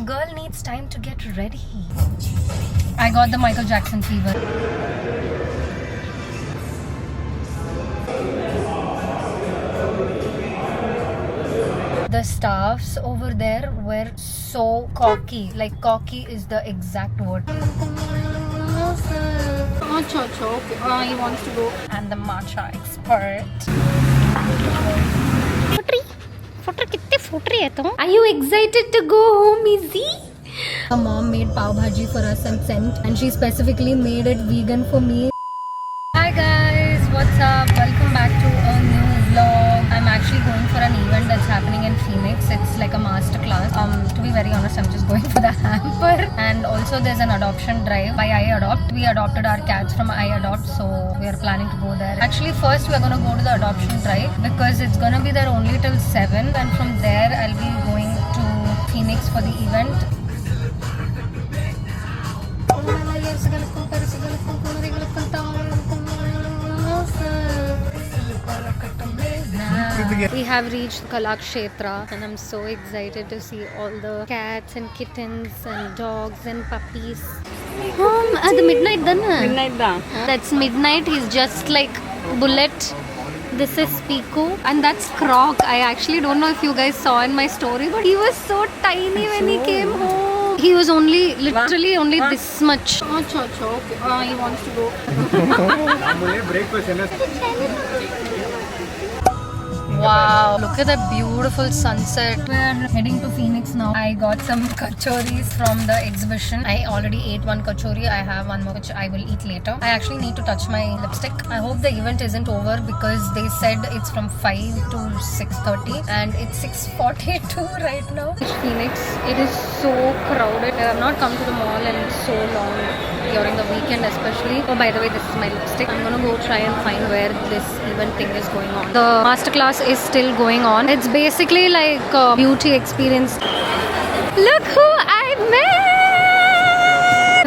girl needs time to get ready. I got the Michael Jackson fever. The staffs over there were so cocky. Like, cocky is the exact word. Okay. He wants to go. And the matcha expert. Are you excited to go home, Izzy? Her mom made pav bhaji for us and sent, and she specifically made it vegan for me. Hi guys, what's up? Welcome back to a new vlog. I'm actually going for an event that's happening in Phoenix. It's like a master class. To be very honest, I'm just going for the hamper. And also there's an adoption drive by iAdopt. We adopted our cats from iAdopt, so we are planning to go there. Actually, first we're gonna go to the adoption drive because it's gonna be there only till 7, and from there I'll be going to Phoenix for the event. We have reached Kalakshetra and I'm so excited to see all the cats and kittens and dogs and puppies. At the midnight done. Midnight da. That's midnight. He's just like Bullet. This is Piku and that's Croc. I actually don't know if you guys saw in my story, but he was so tiny when he came home. He was literally only this much. Okay. He wants to go. Wow, look at that beautiful sunset. We're heading to Phoenix now. I got some kachoris from the exhibition. I already ate one kachori. I have one more which I will eat later. I actually need to touch my lipstick. I hope the event isn't over because they said it's from 5 to 6:30 and it's 6:42 right now. Phoenix, it is so crowded. I have not come to the mall in so long. During the weekend especially. Oh, by the way, this is my lipstick. I'm gonna go try and find where this event thing is going on. The masterclass is still going on. It's basically like a beauty experience. Look who I met!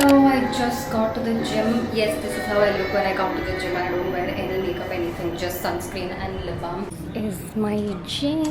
So I just got to the gym. Yes, this is how I look when I come to the gym. I don't wear any makeup, anything, just sunscreen and lip balm. Is my gym.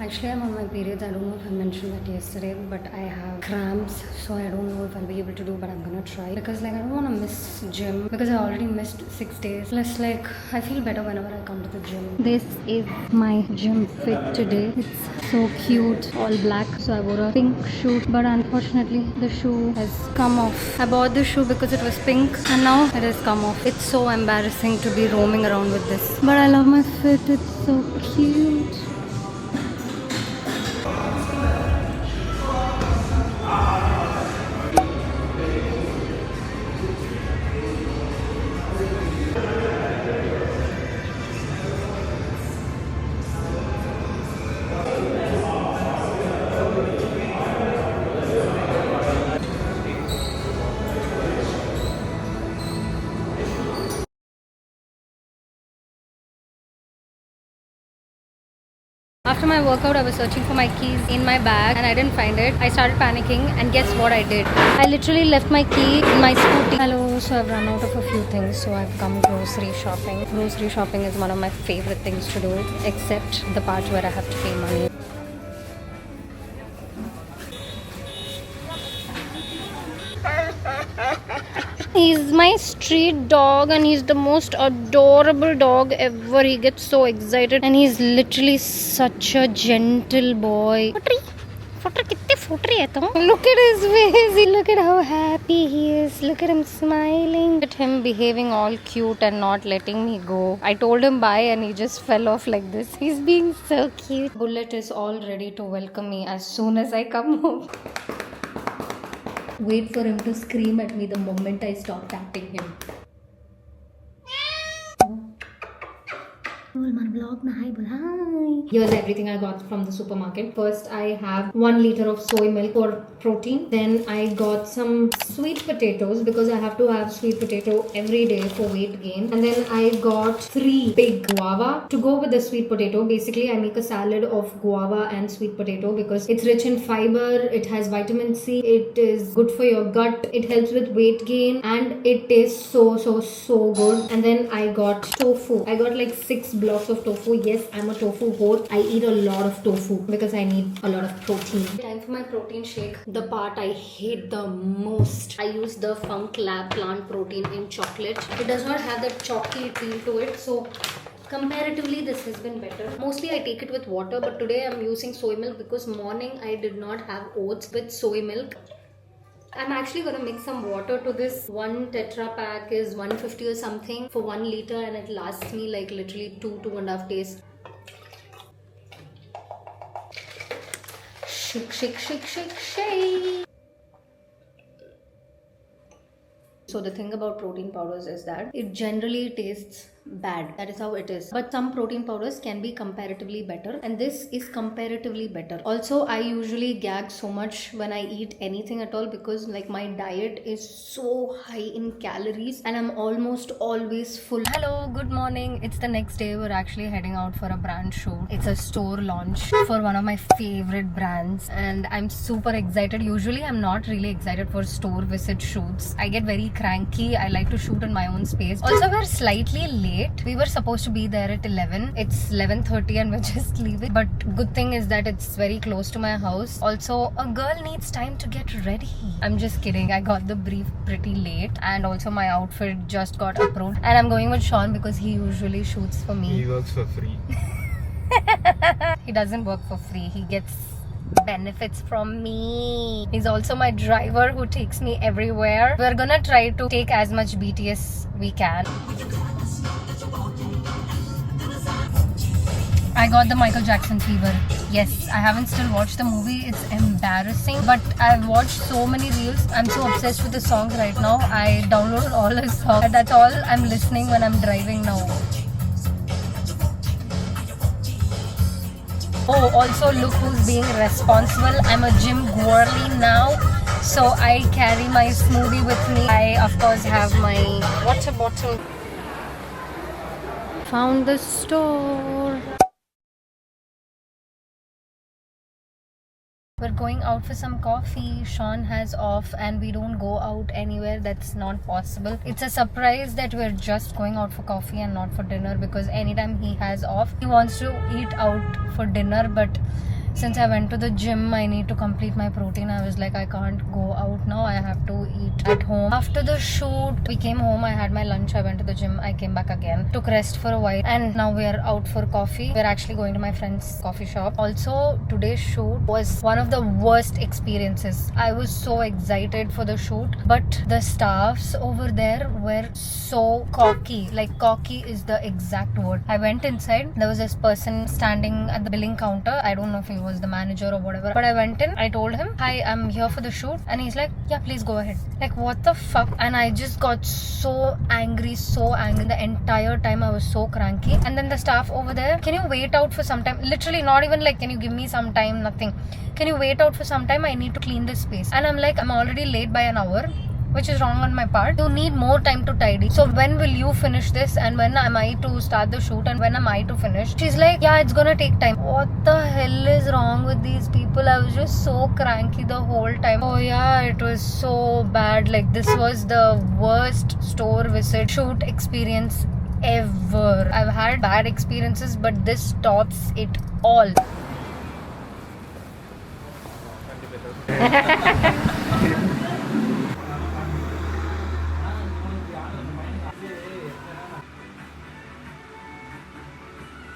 Actually, I'm on my periods. I don't know if I mentioned that yesterday, but I have cramps, so I don't know if I'll be able to do, but I'm gonna try. Because like I don't want to miss gym because I already missed 6 days. Plus like I feel better whenever I come to the gym. This is my gym fit today. It's so cute, all black. So I wore a pink shoe, but unfortunately the shoe has come off. I bought the shoe because it was pink and now it has come off. It's so embarrassing to be roaming around with this. But I love my fit. It's so cute. After my workout, I was searching for my keys in my bag and I didn't find it. I started panicking and guess what I did? I literally left my key in my scooty. Hello, so I've run out of a few things, so I've come grocery shopping. Grocery shopping is one of my favorite things to do, except the part where I have to pay money. He's my street dog and he's the most adorable dog ever. He gets so excited and he's literally such a gentle boy. Look at his face. Look at how happy he is. Look at him smiling. Look at him behaving all cute and not letting me go. I told him bye and he just fell off like this. He's being so cute. Bullet is all ready to welcome me as soon as I come home. Wait for him to scream at me the moment I stop tapping him. Hi. Here's everything I got from the supermarket. First, I have 1 liter of soy milk for protein. Then I got some sweet potatoes because I have to have sweet potato every day for weight gain. And then I got 3 big guava to go with the sweet potato. Basically, I make a salad of guava and sweet potato because it's rich in fiber. It has vitamin C. It is good for your gut. It helps with weight gain and it tastes so good. And then I got tofu. I got like 6 blocks blocks of tofu. Yes, I'm a tofu whore. I eat a lot of tofu because I need a lot of protein. Time for my protein shake. The part I hate the most. I use the Funk Lab plant protein in chocolate. It does not have that chalky feel to it, so comparatively this has been better. Mostly I take it with water, but today I'm using soy milk because morning I did not have oats with soy milk. I'm actually gonna mix some water to this. One Tetra pack is 150 or something for 1 liter, and it lasts me like literally 2.5 days. Shake, shake, shake, shake, shake. So the thing about protein powders is that it generally tastes bad. That is how it is. But some protein powders can be comparatively better, and this is comparatively better. Also, I usually gag so much when I eat anything at all because like my diet is so high in calories and I'm almost always full. Hello, good morning. It's the next day. We're actually heading out for a brand shoot. It's a store launch for one of my favorite brands and I'm super excited. Usually I'm not really excited for store visit shoots. I get very cranky. I like to shoot in my own space. Also, we're slightly late. We were supposed to be there at 11. It's 11:30 and we're just leaving. But good thing is that it's very close to my house. Also, a girl needs time to get ready. I'm just kidding. I got the brief pretty late and also my outfit just got approved. And I'm going with Sean because he usually shoots for me. He works for free. He doesn't work for free. He gets benefits from me. He's also my driver who takes me everywhere. We're gonna try to take as much BTS we can. I got the Michael Jackson fever. Yes, I haven't still watched the movie. It's embarrassing, but I've watched so many reels. I'm so obsessed with the songs right now. I downloaded all his songs. And that's all I'm listening when I'm driving now. Oh, also look who's being responsible. I'm a gym girly now, so I carry my smoothie with me. I of course have my water bottle. Found the store. We're going out for some coffee. Sean has off and we don't go out anywhere. That's not possible. It's a surprise that we're just going out for coffee and not for dinner because anytime he has off, he wants to eat out for dinner. But since I went to the gym, I need to complete my protein. I was like, I can't go out now. I have to eat at home. After the shoot, we came home. I had my lunch. I went to the gym. I came back again. Took rest for a while. And now we are out for coffee. We're actually going to my friend's coffee shop. Also, today's shoot was one of the worst experiences. I was so excited for the shoot. But the staffs over there were so cocky. Like, cocky is the exact word. I went inside. There was this person standing at the billing counter. I don't know if he was the manager or whatever, but I went in, I told him, hi, I'm here for the shoot, and he's like, yeah, please go ahead. Like, what the fuck? And I just got so angry the entire time. I was so cranky. And then the staff over there, can you wait out for some time? Literally not even like, can you give me some time? Nothing. Can you wait out for some time? I need to clean this space. And I'm like, I'm already late by an hour, which is wrong on my part. You need more time to tidy. So when will you finish this, and when am I to start the shoot, and when am I to finish? She's like, yeah, it's gonna take time. What the hell is wrong with these people? I was just so cranky the whole time. Oh yeah, it was so bad. Like, this was the worst store visit shoot experience ever. I've had bad experiences, but this tops it all.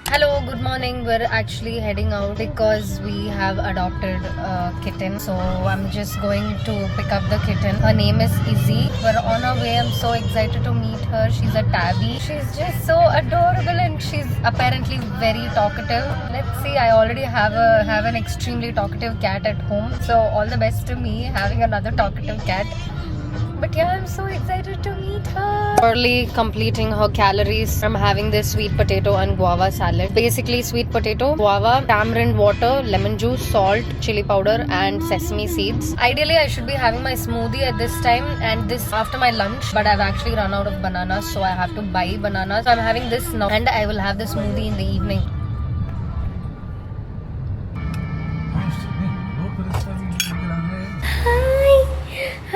Hello, good morning. We're actually heading out because we have adopted a kitten. So I'm just going to pick up the kitten. Her name is Izzy. We're on our way. I'm so excited to meet her. She's a tabby. She's just so adorable and she's apparently very talkative. Let's see, I already have an extremely talkative cat at home. So all the best to me having another talkative cat. But yeah, I'm so excited to meet her. Early completing her calories. I'm having this sweet potato and guava salad. Basically sweet potato, guava, tamarind water, lemon juice, salt, chili powder and sesame seeds. Ideally, I should be having my smoothie at this time and this after my lunch. But I've actually run out of bananas, so I have to buy bananas. So I'm having this now and I will have the smoothie in the evening.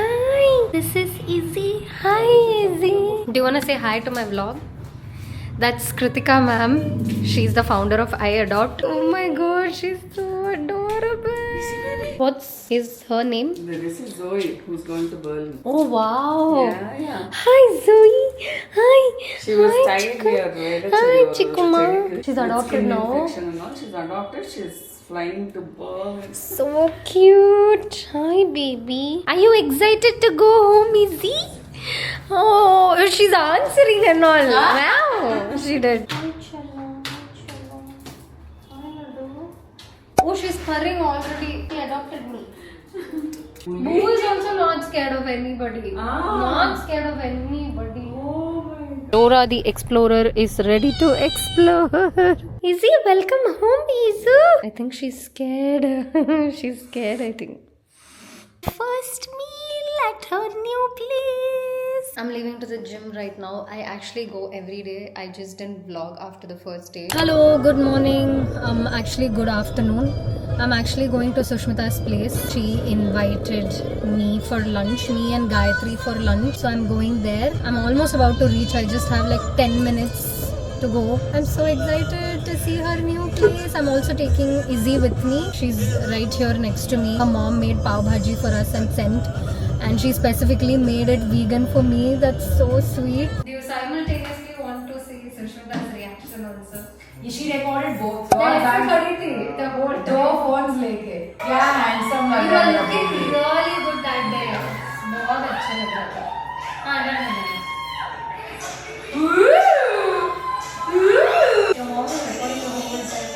Hi, this is Izzy. Hi, Izzy. Do you want to say hi to my vlog? That's Kritika ma'am. She's the founder of I Adopt. Oh my god, she's so adorable. What's her name? This is Zoe, who's going to Berlin. Oh wow. Yeah. Hi Zoe. Hi. She was Hi, tied here. Where Hi Chikuma. She's adopted now. She's adopted. She's flying to Berlin. So cute. Hi baby. Are you excited to go home, Izzy? Oh, she's answering and all. Wow, she did. Oh, she's purring already. He adopted me. Boo is also not scared of anybody. Not scared of anybody. Dora the Explorer is ready to explore. Izzy, welcome home, Izu. I think she's scared. She's scared, I think. First meal at her new place. I'm leaving to the gym right now. I actually go every day. I just didn't vlog after the first day. Hello, good morning. Actually, good afternoon. I'm actually going to Sushmita's place. She invited me for lunch, me and Gayatri for lunch. So I'm going there. I'm almost about to reach. I just have like 10 minutes to go. I'm so excited to see her new place. I'm also taking Izzy with me. She's right here next to me. Her mom made pav bhaji for us and sent. And she specifically made it vegan for me. That's so sweet. Do you simultaneously want to see Sushmita's reaction also? She recorded both. The whole दो phones लेके क्या handsome लग You रहा were है looking really good that day. बहुत अच्छा लग रहा था. हाँ, done. Your mom was recording the whole time.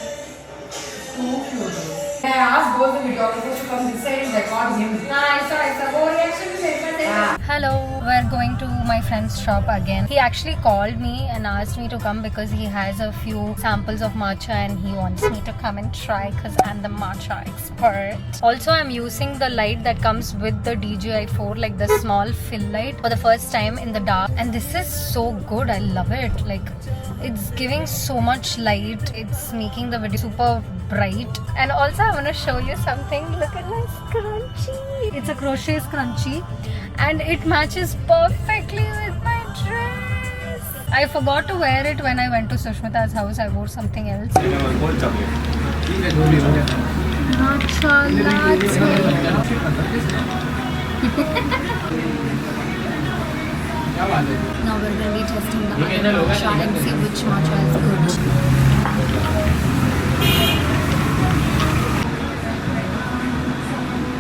Too cute. I asked both the videographers to come this side and record him. Nice. Wo reaction भी देखना चाहिए. Hello, we're going to my friend's shop again. He actually called me and asked me to come because he has a few samples of matcha and he wants me to come and try because I'm the matcha expert. Also, I'm using the light that comes with the DJI 4, like the small fill light, for the first time in the dark. And this is so good. I love it. Like, it's giving so much light. It's making the video super bright. And also, I want to show you something. Look at my scrunchie. It's a crochet scrunchie and it matches perfectly with my dress. I forgot to wear it when I went to Sushmita's house. I wore something else. Matcha Now we're going to be testing the other matcha and see which matcha is good.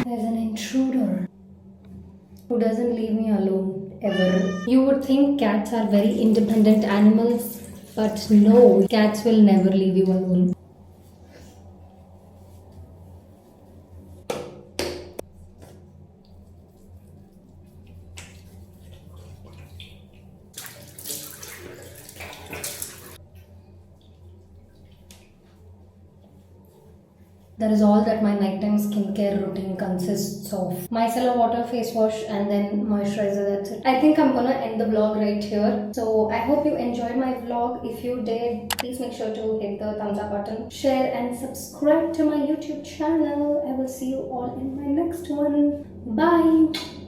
There's an intruder who doesn't leave me alone ever. You would think cats are very independent animals, but no, cats will never leave you alone. That is all that my nighttime skincare routine consists of. Micellar water, face wash and then moisturizer, that's it. I think I'm gonna end the vlog right here. So I hope you enjoyed my vlog. If you did, please make sure to hit the thumbs up button, share and subscribe to my YouTube channel. I will see you all in my next one. Bye!